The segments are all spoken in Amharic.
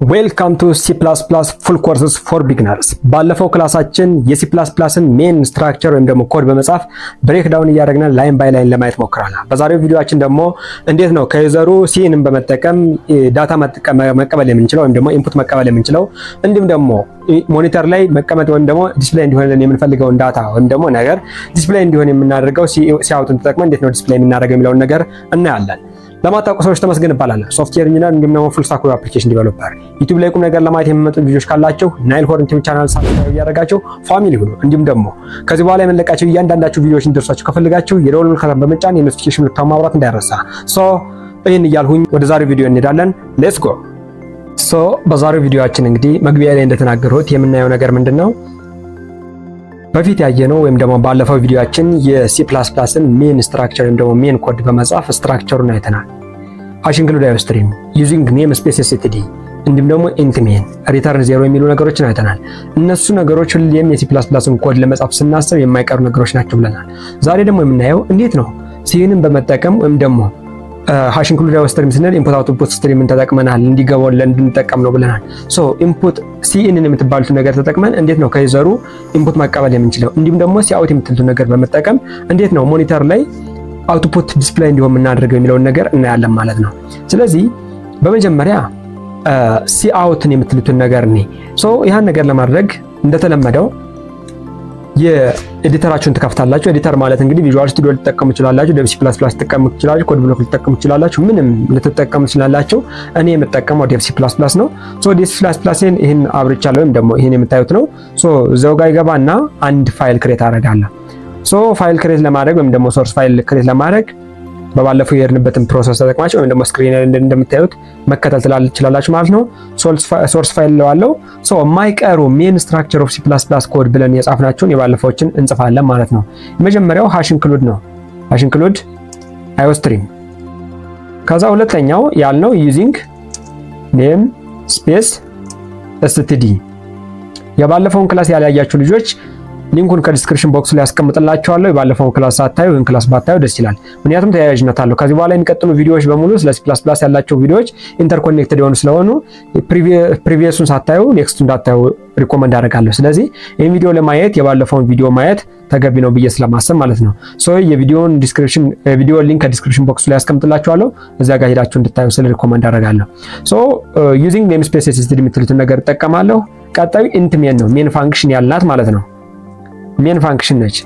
Welcome to C++ full courses for beginners. ባለፈው ክላሳችን የC++ን ሜን ስትራክቸር ወይም ደግሞ ኮድ በመጻፍ ብሬክዳውን ያደረግና ላይን ባይ ላይን ለማየት ሞክረናል። በዛሬው ቪዲዮአችን ደግሞ እንዴት ነው ከዩዘሩ ሲንን በመጠቀም ዳታ መቀበል የምንችለው ወይም ደግሞ ኢንፑት መቀበል የምንችለው እንዲሁም ደግሞ ሞኒተር ላይ መቀመጥ ወይም ደግሞ ዲስፕሌይ እንዲሆን የምንፈልገው ዳታ ወይም ደግሞ ነገር ዲስፕሌይ እንዲሆን የምናደርገው ሲአውትን ተጠቅመን እንዴት ነው ዲስፕሌይ የምናደርገው የሚለውን ነገር እናያለን። ለማታውቁ ሰዎች ተመስገን ይባላል። ሶፍትዌር ኢንጂነር እንዲሁም ደግሞ ፉል ስታክ አፕሊኬሽን ዲቨሎፐር ዩቲዩብ ላይ ቁም ነገር ለማየት የሚመጡ ቪዲዮዎች ካላችሁ ናይል ሆርን ቲቪ ቻናል ሰብስክራይብ ያደርጋችሁ ፋሚሊ ሁኑ። እንዲሁም ደግሞ ከዚህ በኋላ የምንለቃቸው እያንዳንዳችሁ ቪዲዮዎች እንዲደርሳችሁ ከፈልጋችሁ የደወል ምልክቱን በመጫን የኖቲፊኬሽን ምልክቱን ማብራት እንዳይረሳ። ይሄን እያልሁኝ ወደ ዛሬው ቪዲዮ እንሄዳለን። ሌትስ ጎ። በዛሬው ቪዲዮአችን እንግዲህ መግቢያ ላይ እንደተናገርኩት የምናየው ነገር ምንድነው? በፊት ያየነው ወይም ደግሞ ባለፈው ቪዲዮአችን የC++ን ሜን ስትራክቸር ወይም ደግሞ ሜን ኮድ በመጻፍ ስትራክቸሩን አይተናል። ሃሽ ኢንክሉድ አዮስትሪም ዩዚንግ ኔም ስፔስ std እንዲሁም ደግሞ ኢንት ሜን ሪተርን ዜሮ የሚሉ ነገሮችን አይተናል። እነሱ ነገሮች ሁሌም የC++ን ኮድ ለመጻፍ ስናስብ የማይቀሩ ነገሮች ናቸው ብለናል። ዛሬ ደግሞ የምናየው እንዴት ነው ሲንን በመጠቀም ወይም ደግሞ ሃሽ ኢንክሉድ አዮስትሪም ስንል ኢንፑት አውትፑት ስትሪምን ተጠቅመናል እንዲገባው እንድንጠቀም ነው ብለናል። ኢንፑት ሲንን የምትባሉት ነገር ተጠቅመን እንዴት ነው ከዩዘሩ ኢንፑት መቀበል የምንችለው እንዲሁም ደግሞ ሲአውት የምትሉት ነገር በመጠቀም እንዴት ነው ሞኒተር ላይ አውትፑት ዲስፕሌይ እንዲሆን የምናደርገው የሚለውን ነገር እናያለን ማለት ነው። ስለዚህ በመጀመሪያ ሲአውትን የምትሉት ነገር ያን ነገር ለማድረግ እንደተለመደው የኤዲተራችሁን ትከፍታላችሁ። ኤዲተር ማለት እንግዲህ ቪዥዋል ስቱዲዮ ልትጠቀሙ ትችላላችሁ፣ ደብሲ ፕላስ ልትጠቀሙ ትችላላችሁ፣ ኮድ ብሎክ ልትጠቀሙ ትችላላችሁ፣ ምንም ልትጠቀሙ ትችላላችሁ። እኔ የምጠቀመው ደብሲ ፕላስ ነው። ደብሲ ፕላስን ይሄን አብርቻለሁ ወይም ደግሞ ይሄን የምታዩት ነው። እዛው ጋር ይገባና አንድ ፋይል ክሬት አደርጋለሁ። ፋይል ክሬት ለማድረግ ወይም ደግሞ ሶርስ ፋይል ክሬት ለማድረግ በባለፈው የሄድንበትን ፕሮሰስ ተጠቅማችሁ ወይም ደግሞ ስክሪን ላይ እንደምታዩት መከተል ትችላላችሁ ማለት ነው። ሶርስ ፋይል ለዋለው የማይቀሩ ሜን ስትራክቸር ኦፍ C++ ኮድ ብለን የጻፍናቸውን የባለፈዎችን እንጽፋለን ማለት ነው። የመጀመሪያው ሃሽ ኢንክሉድ ነው። ሃሽ ኢንክሉድ አዮስትሪም። ከዛ ሁለተኛው ያልነው ዩዚንግ ኔም ስፔስ std። የባለፈውን ክላስ ያላያችሁ ልጆች ሊንኩን ከዲስክሪፕሽን ቦክስ ላይ አስቀምጥላችኋለሁ። የባለፈውን ክላስ ሳታዩ ወይም ክላስ ባታዩ ደስ ይላል፣ ምክንያቱም ተያያዥነት አለው። ከዚህ በኋላ የሚቀጥሉ ቪዲዮዎች በሙሉ ስለ C++ ያላቸው ቪዲዮዎች ኢንተርኮኔክትድ የሆኑ ስለሆኑ ፕሪቪየሱን ሳታዩ ኔክስቱን እንዳታዩ ሪኮመንድ አደርጋለሁ። ስለዚህ ይሄን ቪዲዮ ለማየት የባለፈውን ቪዲዮ ማየት ተገቢ ነው ብዬ ስለማሰብ ማለት ነው። የቪዲዮውን ዲስክሪፕሽን ሊንክ ከዲስክሪፕሽን ቦክስ ላይ አስቀምጥላችኋለሁ። እዛ ጋር ሄዳችሁ እንድታዩ ስለ ሪኮመንድ አደርጋለሁ። ዩዚንግ ኔም ስፔስ std የምትሉትን ነገር እጠቀማለሁ። ቀጣዩ ኢንት ሜን ነው። ሜን ፋንክሽን ያልናት ማለት ነው። ሜን ፋንክሽን ነች።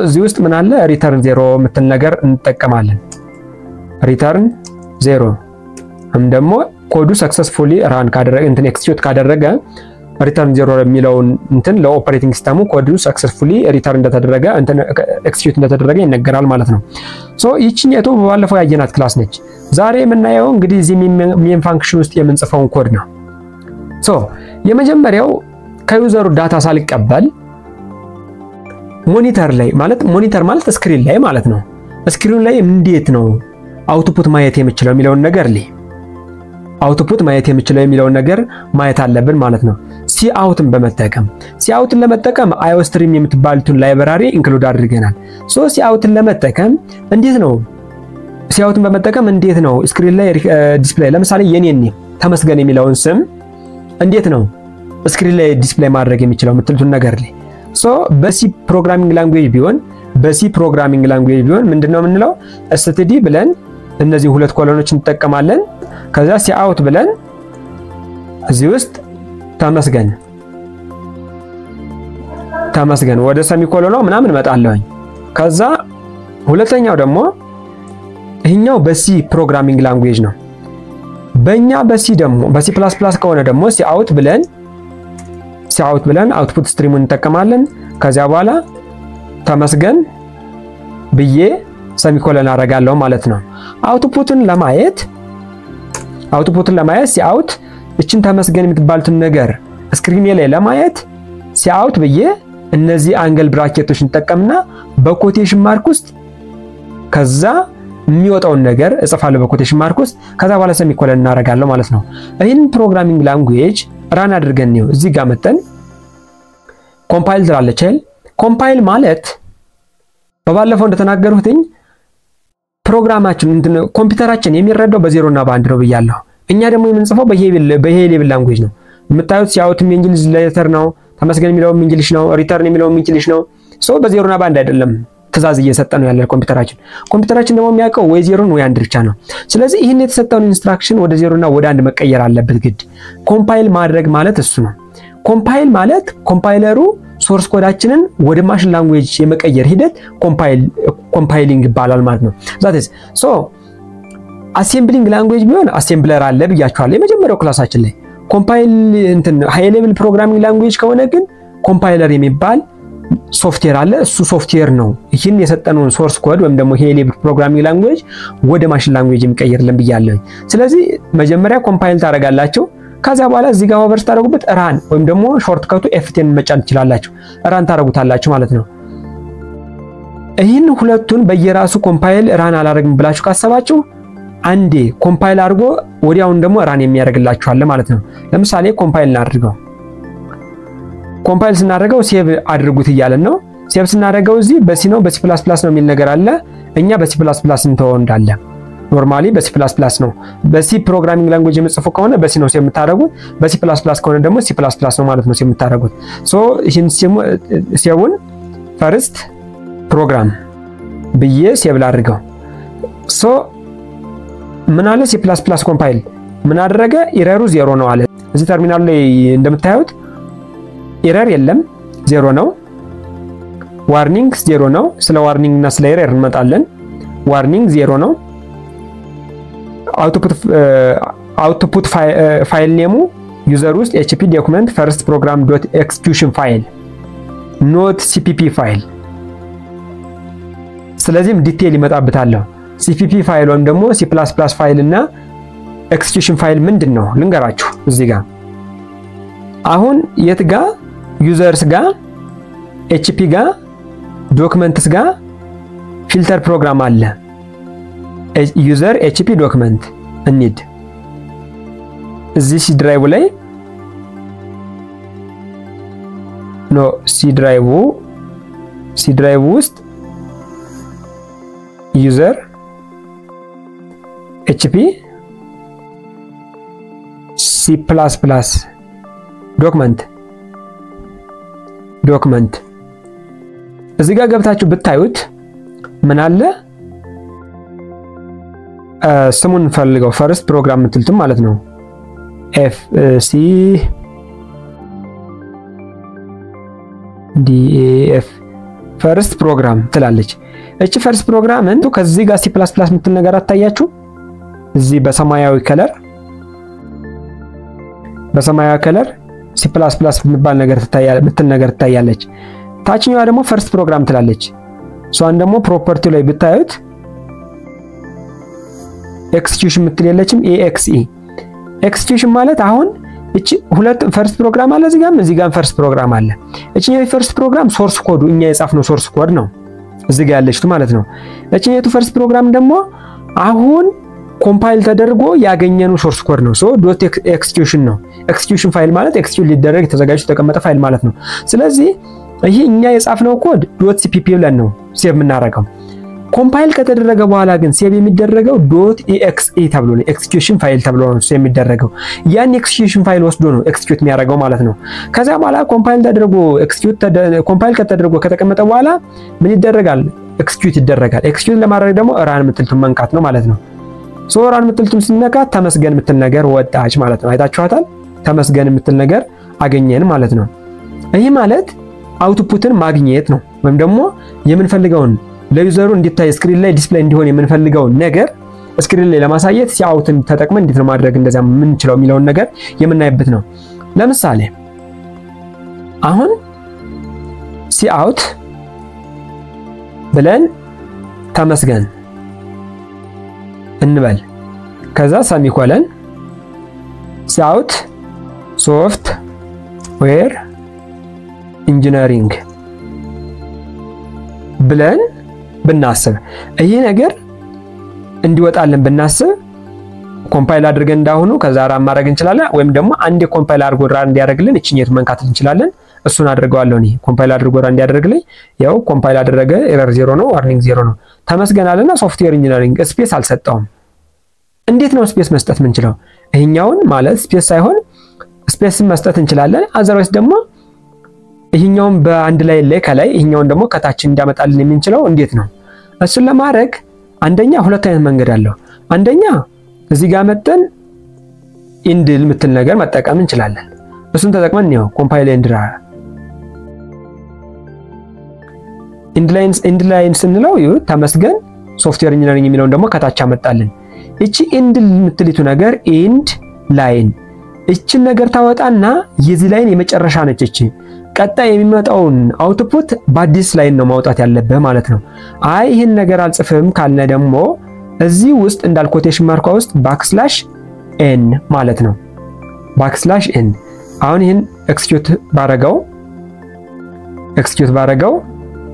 እዚህ ውስጥ ምን አለ? ሪተርን ዜሮ የምትል ነገር እንጠቀማለን። ሪተርን ዜሮ ደግሞ ኮዱ ሰክሰስፉሊ ራን ካደረገ ኤክስኪዩት ካደረገ ሪተርን ዜሮ የሚለውን ለኦፐሬቲንግ ሲስተሙ ኮዱ ሰክሰስፉሊ ሪተርን እንደተደረገ ኤክስኪዩት እንደተደረገ ይነገራል ማለት ነው። ይቺኛቱ በባለፈው ያየናት ክላስ ነች። ዛሬ የምናየው እንግዲህ እዚህ ሜን ፋንክሽን ውስጥ የምንጽፈውን ኮድ ነው። የመጀመሪያው ከዩዘሩ ዳታ ሳልቀበል ሞኒተር ማለት ስክሪን ላይ ማለት ነው። ስክሪን ላይ እንዴት ነው አውትፑት ማየት የምችለው የሚለውን ነገር ማየት አለብን ማለት ነው። ሲአውትን ለመጠቀም አዮስትሪም የምትባሉትን ላይብራሪ ኢንክሉድ አድርገናል። ሲአውትን ለመጠቀም እንዴት ነው ስክሪን ላይ ዲስፕሌይ ለምሳሌ የኔን ተመስገን የሚለውን ስም እንዴት ነው ስክሪን ላይ ዲስፕሌይ ማድረግ የሚችለው የምትሉትን ነገር ላይ በሲ ፕሮግራሚንግ ላንጉዌጅ ቢሆን ምንድነው የምንለው? std ብለን እነዚህ ሁለት ኮሎኖች እንጠቀማለን። ከዛ ሲአውት ብለን እዚህ ውስጥ ተመስገን ወደ ሰሚኮሎኑ ምናምን መጣለኝ። ከዛ ሁለተኛው ደግሞ ይሄኛው በሲ ፕሮግራሚንግ ላንጉዌጅ ነው። በእኛ በሲ ከሆነ ደግሞ ሲአውት ብለን አውትፑት ስትሪሙን እንጠቀማለን። ከዚያ በኋላ ተመስገን ብዬ ሰሚኮሎን አደርጋለሁ ማለት ነው። አውትፑትን ለማየት ሲአውት እቺን ተመስገን የምትባሉትን ነገር ስክሪን ላይ ለማየት ሲአውት ብዬ እነዚህ አንግል ብራኬቶችን እንጠቀምና በኮቴሽን ማርክ ውስጥ ከዛ የሚወጣውን ነገር እጽፋለሁ በኮቴሽን ማርክ ውስጥ። ከዛ በኋላ ሰሚኮሎን እናደርጋለሁ ማለት ነው። ይሄን ፕሮግራሚንግ ላንጉዌጅ ራን አድርገን ነው እዚህ ጋር መተን ኮምፓይል ትላለች። ኮምፓይል ማለት በባለፈው እንደተናገርኩትኝ ፕሮግራማችን ኮምፒውተራችን የሚረዳው በዜሮ እና በአንድ ነው ብያለሁ። እኛ ደግሞ የምንጽፈው በይሄ ሌቭል ላንጉዌጅ ነው የምታዩት ሲያውት እንግሊዝ ሌተር ነው ተመስገን የሚለው እንግሊዝ ነው ሪተርን የሚለው እንግሊዝ ነው ሶ በዜሮና በአንድ አይደለም ትዛዝ እየሰጠ ነው ያለው ኮምፒውተራችን ደግሞ የሚያውቀው ወይ ዜሮን ወይ አንድ ብቻ ነው ስለዚህ ይሄን የተሰጠውን ኢንስትራክሽን ወደ ዜሮና ወደ አንድ መቀየር አለበት ግድ ኮምፓይል ማድረግ ማለት እሱ ነው ኮምፓይል ማለት ኮምፓይለሩ ሶርስ ኮዳችንን ወደ ማሽን ላንጉዌጅ የመቀየር ሂደት ኮምፓይሊንግ ይባላል ማለት ነው that is so assembling language ቢሆን አሴምብለር አለ ብያችኋለሁ የመጀመሪያው ክላሳችን ላይ ኮምፓይል እንትን ሃይ ሌቭል ፕሮግራሚንግ ላንጉዌጅ ከሆነ ግን ኮምፓይለር የሚባል ሶፍትዌር አለ እሱ ሶፍትዌር ነው ይሄን የሰጠነውን ሶርስ ኮድ ወይም ደግሞ ሃይ ሌቭል ፕሮግራሚንግ ላንጉዌጅ ወደ ማሽን ላንጉዌጅ የሚቀየርልን ብያለሁ ስለዚህ መጀመሪያ ኮምፓይል ታረጋላችሁ ከዛ በኋላ እዚህ ጋር ኦቨር ታረጉበት ራን ወይም ደግሞ ሾርት ከቱ F10 መጫን ትችላላችሁ ራን ታረጉታላችሁ ማለት ነው ይሄን ሁለቱን በየራሱ ኮምፓይል ራን አላረግም ብላችሁ ካሰባችሁ አንዴ ኮምፓይል አድርጎ ወዲያውን ደግሞ ራን የሚያደርግላችሁ አለ ማለት ነው ለምሳሌ ኮምፓይል እናድርገው ኮምፓይል ስናደርገው ሴቭ አድርጉት ይያለን ነው ሴቭ ስናደርገው እዚህ በሲ ነው በሲ++ ነው የሚል ነገር አለ እኛ በሲ++ እንተወው እንዳለ ኖርማሊ በሲ++ ነው በሲ ፕሮግራሚንግ ላንጉዌጅ የምጽፉ ከሆነ በሲ ነው ሴቭ የምታደርጉት በሲ++ ከሆነ ደግሞ ሲ++ ነው ማለት ነው ሴቭ የምታደርጉት ሶ ይሄን ሴቭን ፈርስት ፕሮግራም ብዬ ሴቭ ላድርገው ሶ ምን አለ ሲ++ ኮምፓይል ምን አደረገ ኢረሩ 0 ነው አለ እዚህ ተርሚናል ላይ እንደምታዩት ኤረር የለም 0 ነው ዋርኒንግ 0 ነው ስለ ዋርኒንግ እና ስለ ኤረር እንመጣለን ዋርኒንግ 0 ነው አውትፑት ፋይል ኔሙ ዩዘር ውስጥ hp document first program.execution ፋይል ኖት cpp ፋይል ስለዚህም ዲቴል ይመጣበታል cpp ፋይል ወይም ደግሞ c++ ፋይል እና ኤክስኪዩሽን ፋይል ምንድነው ልንገራችሁ እዚህ ጋር አሁን የት ጋር ዩዘርስ ጋር hp ጋር ዶክመንትስ ጋር ፊልተር ፕሮግራም አለ ዩዘር hp ዶክመንት እንሂድ እዚህ ሲ ድራይቭ ላይ ኖ ሲ ድራይቭ ውስጥ ዩዘር hp c++ ዶክመንት እዚህ ጋር ገብታችሁ ብታዩት ምን አለ ስሙን ፈልገው ፈርስት ፕሮግራም ምትልቱም ማለት ነው fc daf ፈርስት ፕሮግራም ትላለች እቺ ፈርስት ፕሮግራም እንቱ ከዚህ ጋር c++ ምትል ነገር አታያችሁ እዚህ በሰማያዊ ከለር C++ የሚባል ነገር ትታያለች ታችኛዋ ደግሞ ፈርስት ፕሮግራም ትላለች ሷን ደግሞ ፕሮፐርቲ ላይ ብታዩት ኤክስኪዩሽን ምትል የለችም exe ኤክስኪዩሽን ማለት አሁን እቺ ሁለት ፈርስት ፕሮግራም አለ እዚህ ጋር ፈርስት ፕሮግራም አለ እቺኛው ፈርስት ፕሮግራም ሶርስ ኮዱ እኛ የጻፍነው ሶርስ ኮድ ነው እዚህ ጋር ያለችው ማለት ነው እቺኛው ፈርስት ፕሮግራም ደግሞ አሁን ኮምፓይል ተደርጎ ያገኘነው ሶርስ ኮድ ነው ሶ ዶት ኤክስኪዩሽን ነው ኤክስኪዩሽን ፋይል ማለት ኤክስኪዩት ሊደረግ ተዘጋጅቶ ተቀመጠ ፋይል ማለት ነው ስለዚህ ይሄ እኛ የጻፍነው ኮድ .cpp ብለን ነው ሴቭ የምናደርገው ኮምፓይል ከተደረገ በኋላ ግን ሴቭ የሚደረገው .exe ተብሎ ነው ኤክስኪዩሽን ፋይል ተብሎ ነው ሴቭ የሚደረገው ያን ኤክስኪዩሽን ፋይል ወስዶ ነው ኤክስኪዩት የሚያደርገው ማለት ነው ከዛ በኋላ ኮምፓይል ከተደረገ ከተቀመጠ በኋላ ምን ይደረጋል ኤክስኪዩት ይደረጋል ኤክስኪዩት ለማድረግ ደግሞ ራን ምትልቱን መንካት ነው ማለት ነው ሶራን ምትልቱም ሲነካ ተመስገን ምትል ነገር ወጣች ማለት ነው አይታችኋታል ተመስገን ምትል ነገር አገኘን ማለት ነው ይሄ ማለት አውትፑትን ማግኘት ነው ወይም ደግሞ የምንፈልገውን ለዩዘሩ እንዲታይ ስክሪን ላይ ዲስፕሌይ እንዲሆን የምንፈልገውን ነገር ስክሪን ላይ ለማሳየት ሲአውትን ተጠቅመን እንዴት ነው ማድረግ እንደዛ ምን ይችላል የሚለውን ነገር የምናይበት ነው ለምሳሌ አሁን ሲአውት ብለን ተመስገን እንበል ከዛ ሰሚኮለን ሲአውት ሶፍት ዌር ኢንጂነሪንግ ብለን ብናስብ ይሄ ነገር እንዲወጣልን ብናስብ ኮምፓይል አድርገን እንዳሁኑ ከዛ ራን ማድረግ እንችላለን ወይም ደግሞ አንዴ ኮምፓይል አድርጎ ራን እንዲያደርግልን እቺኛት መንካት እንችላለን እሱን አድርገዋለሁ እኔ ኮምፓይል አድርጎ ራን እንዲያደርግልኝ ያው ኮምፓይል አደረገ ኤረር 0 ነው ዋርኒንግ 0 ነው ተመስገናልና ሶፍትዌር ኢንጂነሪንግ ስፔስ አልሰጠውም እንዴት ነው ስፔስ መስጠት ምንችለው ይሄኛውን ማለት ስፔስ ሳይሆን ስፔስ መስጠት እንችላለን አዘርዋይስ ደግሞ ይሄኛውን በአንድ ላይ ከላይ ይሄኛውን ደግሞ ከታች እንዲያመጣልን የምንችለው እንዴት ነው እሱን ለማድረግ አንደኛ ሁለት አይነት መንገድ አለው አንደኛ እዚህ ጋር መተን ኢንድል ምትል ነገር መጠቀም እንችላለን እሱን ተጠቅመን ነው ኮምፓይል ኢንድላይንስ እንለው ይሁ ተመስገን ሶፍትዌር ኢንጂነሪንግ የሚለውን ደግሞ ከታች አመጣልን እቺ ኢንድል ምትልቱ ነገር ኢንድ ላይን እቺን ነገር ታወጣና የዚህ ላይን የመጨረሻ ነች እቺ ቀጣይ የሚመጣውን አውትፑት በአዲስ ላይን ነው ማውጣት ያለበት ማለት ነው አይ ይሄን ነገር አልጽፍም ካልነ ደግሞ እዚህ ውስጥ እንዳል ኮቴሽን ማርኳ ውስጥ ባክስላሽ ኤን ማለት ነው ባክስላሽ ኤን አሁን ይሄን ኤክስኪዩት ባረጋው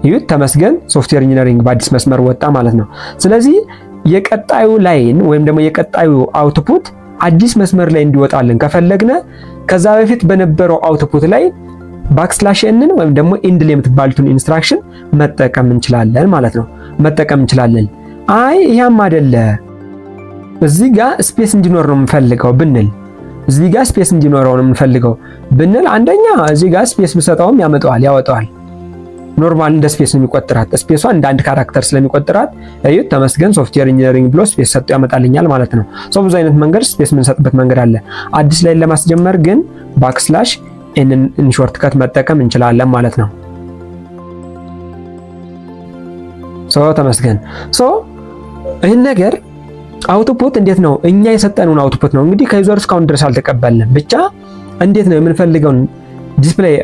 ይሁት ተመስገን ሶፍትዌር ኢንጂነሪንግ በአዲስ መስመር ወጣ ማለት ነው ስለዚህ የቀጣዩ ላይን ወይም ደግሞ የቀጣዩ አውትፑት አዲስ መስመር ላይ እንዲወጣልን ከፈለግነ ከዛ በፊት በነበረው አውትፑት ላይ ባክስላሽ ኤንን ወይም ደግሞ ኢንድል የምትባሉትን ኢንስትራክሽን መጠቀም እንችላለን ማለት ነው መጠቀም እንችላለን አይ ይሄም አይደለ እዚህ ጋር ስፔስ እንዲኖር ነው የምፈልገው ብንል እዚህ ጋር ስፔስ እንዲኖረው ነው የምፈልገው ብንል አንደኛ እዚህ ጋር ስፔስ ብሰጣውም ያወጣዋል ኖርማል እንደ ስፔስ ነው የሚቆጥራት ስፔሷ እንደ አንድ ካራክተር ስለሚቆጥራት እዩት ተመስገን ሶፍትዌር ኢንጂነሪንግ ብሎ ስፔስ ሰጥቶ ያመጣልኛል ማለት ነው ሶ ብዙ አይነት መንገድ ስፔስ ምን ሰጥበት መንገድ አለ አዲስ ላይ ለማስጀመር ግን ባክስላሽ ኤንን ሾርትከት መጠቀም እንችላለን ማለት ነው ሶ ተመስገን ሶ ይሄን ነገር አውትፑት እንዴት ነው እኛ የሰጠነውን አውትፑት ነው እንግዲህ ከዩዘር እስካሁን ድረስ አልተቀበልንም ብቻ እንዴት ነው የምንፈልገውን ዲስፕሌይ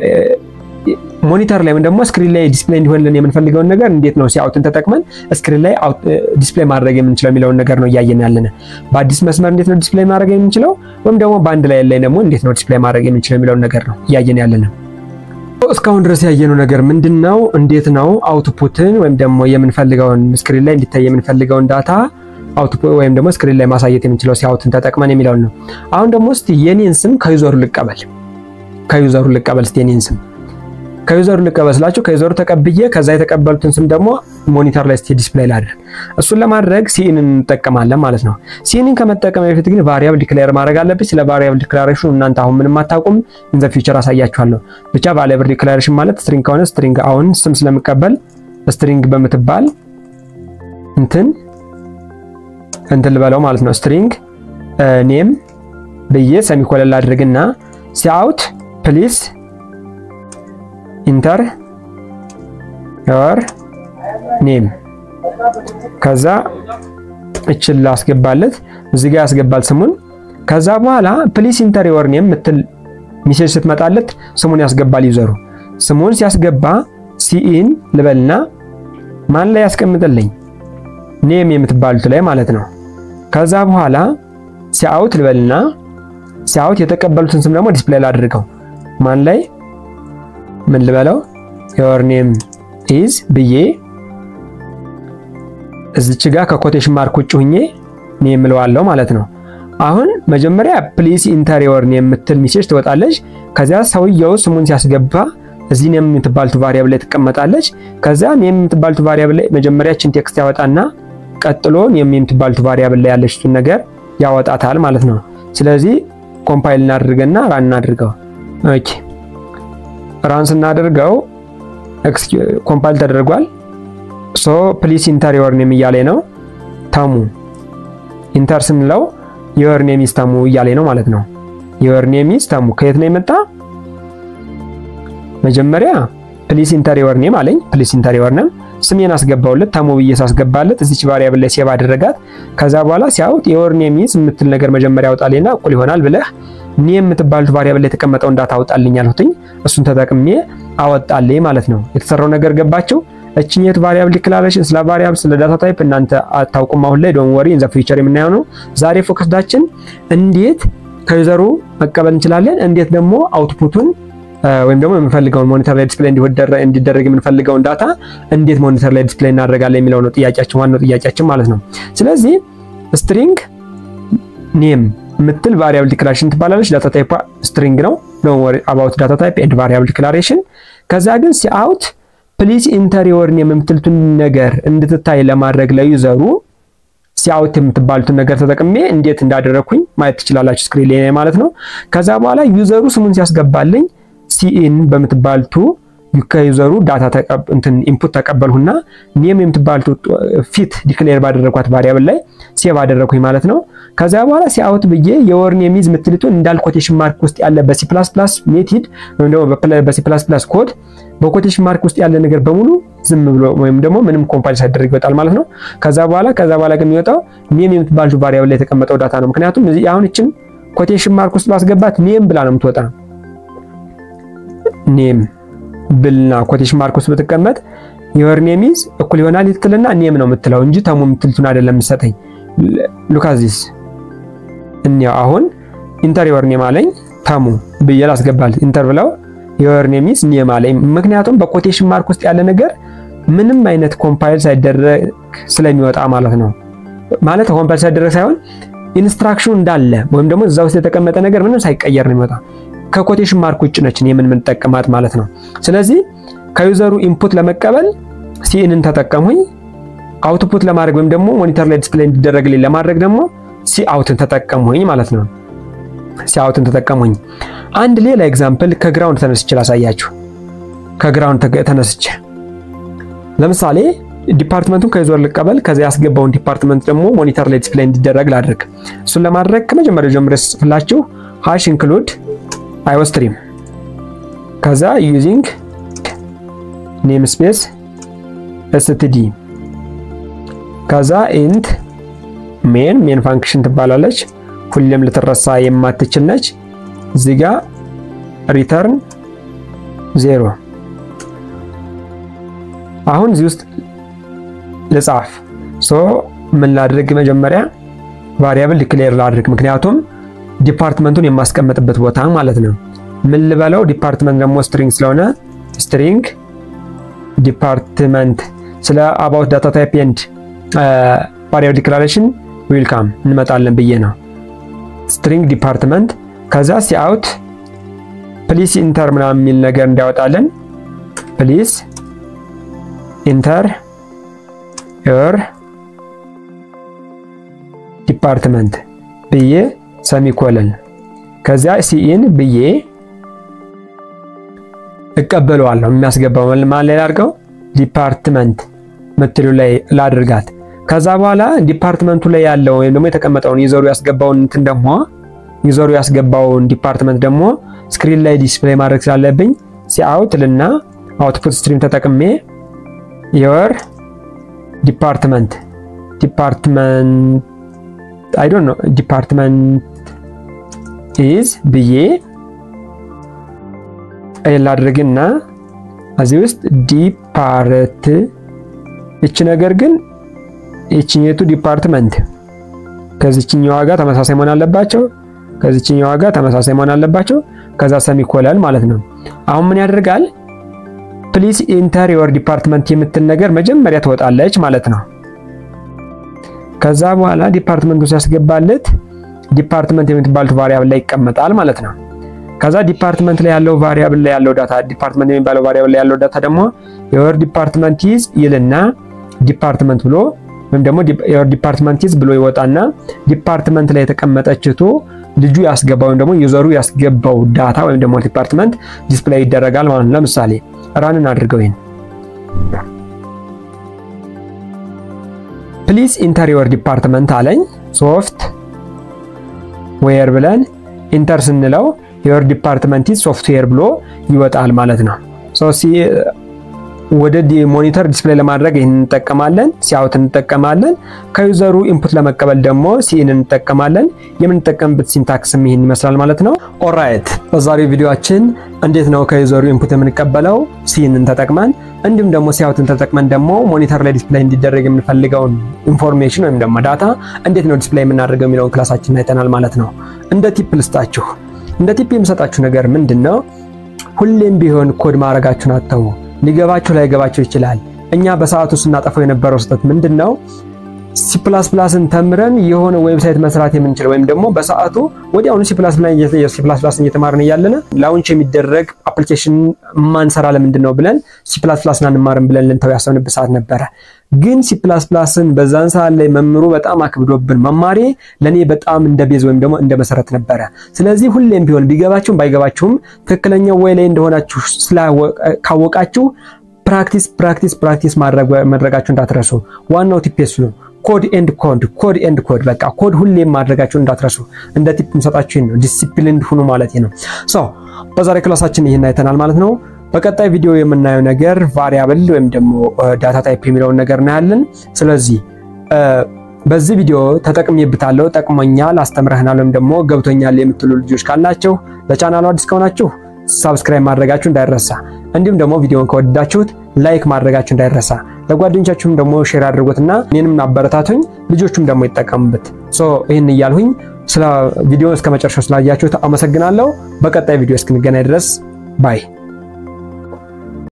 ሞኒተር ላይ ደግሞ ስክሪን ላይ ዲስፕሌይ እንዲሆንልን የምንፈልገውን ነገር እንዴት ነው ሲአውትን ተጠቅመን ስክሪን ላይ ዲስፕሌይ ማድረግ የምንችለው የሚለውን ነገር ነው ያያየን ያለነ በአዲስ መስመር እንዴት ነው ዲስፕሌይ ማድረግ የምንችለው ወይም ደግሞ በአንድ ላይ ደግሞ እንዴት ነው ዲስፕሌይ ማድረግ የምንችለው የሚለውን ነገር ነው ያያየን ያለነ እስካሁን ድረስ ያየነው ነገር ምንድነው እንዴት ነው አውትፑትን ወይም ደግሞ የምንፈልገውን ስክሪን ላይ እንዲታይ የምንፈልገውን ዳታ አውትፑት ወይም ደግሞ ስክሪን ላይ ማሳየት የምንችለው ሲአውትን ተጠቅመን የሚለውን ነው አሁን ደግሞ እስቲ የኔን ስም ከዩዘሩ ልቀበል እስቲ የኔን ስም ከዩዘሩ ልቀበስላችሁ ከዩዘሩ ተቀብዬ ከዛ የተቀበሉትን ስም ደግሞ ሞኒተር ላይ ዲስፕሌይ ላድርግ እሱን ለማድረግ ሲኢን እንጠቀማለን ማለት ነው ሲኢን ከመጠቀም በፊት ግን ቫሪያብል ዲክሌር ማድረግ አለብኝ ስለ ቫሪያብል ዲክላሬሽን እናንተ አሁን ምንም አታውቁም ኢን ዘ ፊውቸር አሳያችኋለሁ ብቻ ቫሪያብል ዲክላሬሽን ማለት ስትሪንግ ከሆነ ስትሪንግ አሁን ስም ስለምቀበል ስትሪንግ በመትባል እንትን ልበለው ማለት ነው ስትሪንግ ኔም በየ ሰሚኮለል አድርግና ሲአውት ፕሊዝ ኢንተር ዮር ኔም ከዛ እችል ላስገባለት እዚህ ጋር ያስገባል ስሙን ከዛ በኋላ ፕሊዝ ኢንተር ዮር ኔም ምትል ሜሴጅ ስትመጣለት ስሙን ያስገባል ዩዘሩ ስሙን ሲያስገባ ሲኢን ልበልና ማን ላይ ያስቀምጥልኝ ኔም የምትባሉት ላይ ማለት ነው ከዛ በኋላ ሲአውት ልበልና ሲአውት የተቀበሉትን ስም ደግሞ ዲስፕሌይ ላድርገው ማን ላይ ምን ልበለው your name is ብዬ እዚች ጋር ከኮቴሽን ማርክ ውጭ ሆኜ ኔም ልዋለው ማለት ነው አሁን መጀመሪያ ፕሊዝ ኢንተር your name የምትል ሜሴጅ ትወጣለች ከዛ ሰውየው ስሙን ሲያስገባ እዚህ ኔም የምትባልቱ ቫሪያብል ላይ ተቀመጣለች ከዛ ኔም የምትባልቱ ቫሪያብል ላይ መጀመሪያችን ቴክስት ያወጣና ቀጥሎ ኔም የምትባልቱ ቫሪያብል ላይ ያለችውን ነገር ያወጣታል ማለት ነው ስለዚህ ኮምፓይል እናድርገና ራን እናድርገው ኦኬ ራን እናድርገው ኮምፓይል ተደርጓል ሶ ፕሊዝ ኢንተር your name እያለ ነው ታሙ ኢንተር ስንለው your name is ታሙ እያለ ነው ማለት ነው your name is ታሙ ከየት ነው የመጣ መጀመሪያ ፕሊዝ ኢንተር your name አለኝ ፕሊዝ ኢንተር your name ስሜን አስገባውለት ታሙ ብዬ ሳስገባለት እዚች ቫሪያብል ላይ ሴቭ አደረጋት ከዛ በኋላ ሲያውት your name is ምትል ነገር መጀመሪያ አውጣልኝና እኩል ይሆናል ብለህ ኔም የምትባሉት ቫሪያብል ላይ ተቀመጠው ዳታ አውጣልኝ አልሁትኝ እሱን ተጠቅሜ አወጣልኝ ማለት ነው የተሰራው ነገር ገባችሁ እቺኛት ቫሪያብል ዲክላሬሽን ስለ ቫሪያብል ስለ ዳታ ታይፕ እናንተ አታውቁም አሁን ላይ ዶንት ወሪ ኢን ዘ ፊውቸር የምናየው ነው ዛሬ ፎከስዳችን እንዴት ከዩዘሩ መቀበል እንችላለን እንዴት ደግሞ አውትፑቱን ወይም ደግሞ የምንፈልገውን ሞኒተር ላይ ዲስፕሌይ እንዲደረግ የምንፈልገውን ዳታ እንዴት ሞኒተር ላይ ዲስፕሌይ እናደርጋለን የሚለው ነው ጥያቄያችን ዋናው ጥያቄያችን ማለት ነው ስለዚህ string name ምትል variable declaration ትባላለች ዳታ ታይፕ string ነው don't worry about data type and variable declaration ከዛ ግን cout please enter your name ምትልቱን ነገር እንድትታይ ለማድረግ ለዩዘሩ ሲአውት የምትባሉትን ነገር ተጠቅሜ እንዴት እንዳደረኩኝ ማየት ትችላላችሁ ስክሪን ላይ ማለት ነው። ከዛ በኋላ ዩዘሩ ስሙን ሲያስገባልኝ ሲኢን በምትባልቱ ከዩዘሩ ዳታ ኢንፑት ተቀበልሁና ኔም የምትባልቱ ፊት ዲክሌር ባደረኳት ቫሪያብል ላይ ሴቭ አደረኩኝ ማለት ነው። ከዛ በኋላ ሲአውት ብዬ የወር ኔም ኢዝ ምትልቱን እንዳል ኮቴሽን ማርክ ውስጥ ያለ በሲ++ ሜትድ ወይም ደግሞ በሲ++ ኮድ በኮቴሽን ማርክ ውስጥ ያለ ነገር በሙሉ ዝም ብሎ ወይም ደግሞ ምንም ኮምፓይል ሳይደረግ ይወጣል ማለት ነው። ከዛ በኋላ ግን የሚወጣው ኔም የምትባልቱ ቫሪያብል ላይ የተቀመጠው ዳታ ነው። ምክንያቱም እዚህ አሁን እቺን ኮቴሽን ማርክ ውስጥ ባስገባት ኔም ብላ ነው የምትወጣ። ኔም ብልና ኮቴሽን ማርክ ውስጥ በተቀመጠ your name is እኩል ይሆናል ይትልና ኔም ነው የምትለው እንጂ ተሙ የምትልቱን አይደለም የምትሰጠኝ። look at this እንያ አሁን ኢንተር your name አለኝ ተሙ ብዬ ላስገባል ኢንተር ብለው your name is ኔም አለኝ። ምክንያቱም በኮቴሽን ማርክ ውስጥ ያለ ነገር ምንም አይነት ኮምፓይል ሳይደረግ ስለሚወጣ ማለት ነው። ማለት ኮምፓይል ሳይደረግ ሳይሆን ኢንስትራክሽኑ እንዳለ ወይም ደግሞ እዛው ውስጥ የተቀመጠ ነገር ምንም ሳይቀየር ነው የሚወጣ። ከኮቴሽን ማርክ ውጭ ነች ምን ተጠቀማት ማለት ነው። ስለዚህ ከዩዘሩ ኢንፑት ለመቀበል ሲኢንን ተጠቀሙኝ፣ አውትፑት ለማድረግ ወይም ደግሞ ሞኒተር ላይ ዲስፕሌይ እንዲደረግልኝ ለማድረግ ደግሞ ሲአውትን ተጠቀሙኝ ማለት ነው። ሲአውትን ተጠቀሙኝ። አንድ ሌላ ኤግዛምፕል ከግራውንድ ተነስቼ ላሳያችሁ። ከግራውንድ ተነስቼ ለምሳሌ ዲፓርትመንቱን ከዩዘር ልቀበል፣ ከዛ ያስገባውን ዲፓርትመንት ደግሞ ሞኒተር ላይ ዲስፕሌይ እንዲደረግ ላድርግ። እሱን ለማድረግ ከመጀመሪያው ጀምሬ ጽፍላችሁ #include iostream ከዛ using namespace std ከዛ int main function ትባላለች፣ ሁሌም ልትረሳ የማትችል ነች። እዚህ ጋር return 0 አሁን እዚህ ውስጥ ለጻፍ ምን ላድርግ መጀመሪያ ቫሪያብል ዲክሌር ላድርግ፣ ምክንያቱም ዲፓርትመንቱን የማስቀምጥበት ቦታ ማለት ነው። ምን ልበለው ዲፓርትመንት ደግሞ ስትሪንግ ስለሆነ ስትሪንግ ዲፓርትመንት ስለ about data type and variable declaration welcome እንመጣለን ብዬ ነው። ስትሪንግ ዲፓርትመንት ከዛ ሲአውት ፕሊስ ኢንተር ምናምን የሚል ነገር እንዲያወጣለን ፕሊስ ኢንተር your ዲፓርትመንት ብዬ ሰሚኮለን ከዛ ሲኢን ብዬ እቀበለዋለሁ። የሚያስገባው ማለት ላይ አድርገው ዲፓርትመንት ምትሉ ላይ ላድርጋት። ከዛ በኋላ ዲፓርትመንቱ ላይ ያለው ወይም ደግሞ የተቀመጠውን ዩዘሩ ያስገባውን ዲፓርትመንት ደግሞ ስክሪን ላይ ዲስፕሌይ ማድረግ ስላለብኝ ሲአውት ልና አውትፑት ስትሪም ተጠቅሜ your ዲፓርትመንት I don't know department is ብዬ ላድርግና እዚህ ውስጥ ዲፓርት እቺ ነገር ግን እቺኛቱ ዲፓርትመንት ከዚህኛው ጋር ተመሳሳይ መሆን አለባቸው፣ ከዚህኛው ጋር ተመሳሳይ መሆን አለባቸው። ከዛ ሰሚኮለን ማለት ነው። አሁን ምን ያደርጋል ፕሊስ ኢንተር your ዲፓርትመንት የምትል ነገር መጀመሪያ ትወጣለች ማለት ነው። ከዛ በኋላ ዲፓርትመንቱ ሲያስገባለት ዲፓርትመንት የምትባሉት ቫሪያብል ላይ ይቀመጣል ማለት ነው። ከዛ ዲፓርትመንት ላይ ያለው ቫሪያብል ላይ ያለው ዳታ ዲፓርትመንት የሚባለው ቫሪያብል ላይ ያለው ዳታ ደግሞ your ዲፓርትመንት is ይልና ዲፓርትመንት ብሎ ወይም ደግሞ your ዲፓርትመንት is ብሎ ይወጣና ዲፓርትመንት ላይ የተቀመጠችቱ ልጁ ያስገባው ወይም ደግሞ ዩዘሩ ያስገባው ዳታ ወይም ደግሞ ዲፓርትመንት ዲስፕሌይ ይደረጋል ማለት ነው። ለምሳሌ ራንን አድርገው ይሄን ፕሊስ ኢንተር your ዲፓርትመንት አለኝ። ሶፍት ዌር ብለን ኢንተር ስንለው your ዲፓርትመንት is ሶፍትዌር ብሎ ይወጣል ማለት ነው። ወደ ሞኒተር ዲስፕሌይ ለማድረግ ይሄን እንጠቀማለን፣ ሲአውት እንጠቀማለን። ከዩዘሩ ኢንፑት ለመቀበል ደግሞ ሲኢን እንጠቀማለን። የምንጠቀምበት ሲንታክስም ይሄን ይመስላል ማለት ነው። ኦልራይት በዛሬው ቪዲዮአችን እንዴት ነው ከዩዘሩ ኢንፑት የምንቀበለው ሲኢንን ተጠቅመን እንዲሁም ደግሞ ሲአውትን ተጠቅመን ደግሞ ሞኒተር ላይ ዲስፕሌይ እንዲደረግ የምንፈልገውን ኢንፎርሜሽን ወይም ደግሞ ዳታ እንዴት ነው ዲስፕሌይ የምናደርገው የሚለውን ክላሳችን አይተናል ማለት ነው። እንደ ቲፕ ልስጣችሁ። እንደ ቲፕ የምሰጣችሁ ነገር ምንድነው ሁሌም ቢሆን ኮድ ማድረጋችሁን አተው ሊገባችሁ ላይ ገባችሁ ይችላል። እኛ በሰዓቱ ስናጠፋው የነበረው ስህተት ምንድነው C++ን ተምረን የሆነ ዌብሳይት መስራት የምንችል ወይም ደግሞ በሰዓቱ ወዲያውኑ C++ን እየተማርን ያለና ላውንች የሚደረግ አፕሊኬሽን ማንሰራ ለምንድነው ብለን C++ን አንማርም ብለን ልንተው ያሰብንበት ሰዓት ነበር። ግን C++ን በዛን ሰዓት ላይ መምሩ በጣም አክብዶብን መማሬ ለኔ በጣም እንደ ቤዝ ወይም ደግሞ እንደ መሰረት ነበር ስለዚህ ሁሌም ቢሆን ቢገባችሁም ባይገባችሁም ትክክለኛው ወይ ላይ እንደሆናችሁ ካወቃችሁ ፕራክቲስ ማድረጋችሁ እንዳትረሱ ዋናው ቲፕስ ነው ኮድ ኤንድ ኮድ በቃ ኮድ ሁሌም ማድረጋችሁ እንዳትረሱ እንደ ቲፕ እንሰጣችሁ ነው ዲሲፕሊንድ ሁኑ ማለት ነው ሶ በዛሬ ክላሳችን ይሄን አይተናል ማለት ነው በቀጣይ ቪዲዮ የምናየው ነገር ቫሪያብል ወይም ደግሞ ዳታ ታይፕ የሚለውን ነገር እናያለን ስለዚህ በዚህ ቪዲዮ ተጠቅሜብታለሁ ጠቅሞኛል አስተምረህናል ወይም ደግሞ ገብቶኛል የምትሉ ልጆች ካላችሁ ለቻናሉ አዲስ ከሆናችሁ ሰብስክራይብ ማድረጋችሁ እንዳይረሳ እንዲሁም ደግሞ ቪዲዮውን ከወደዳችሁት ላይክ ማድረጋችሁ እንዳይረሳ ለጓደኞቻችሁም ደግሞ ሼር አድርጉትና እኔንም አበረታቱኝ ልጆችም ደግሞ ይጠቀሙበት ሶ ይሄን ይያልሁኝ ስለ ቪዲዮ እስከ መጨረሻው ስላያችሁት አመሰግናለሁ በቀጣይ ቪዲዮ እስክንገናኝ ድረስ ባይ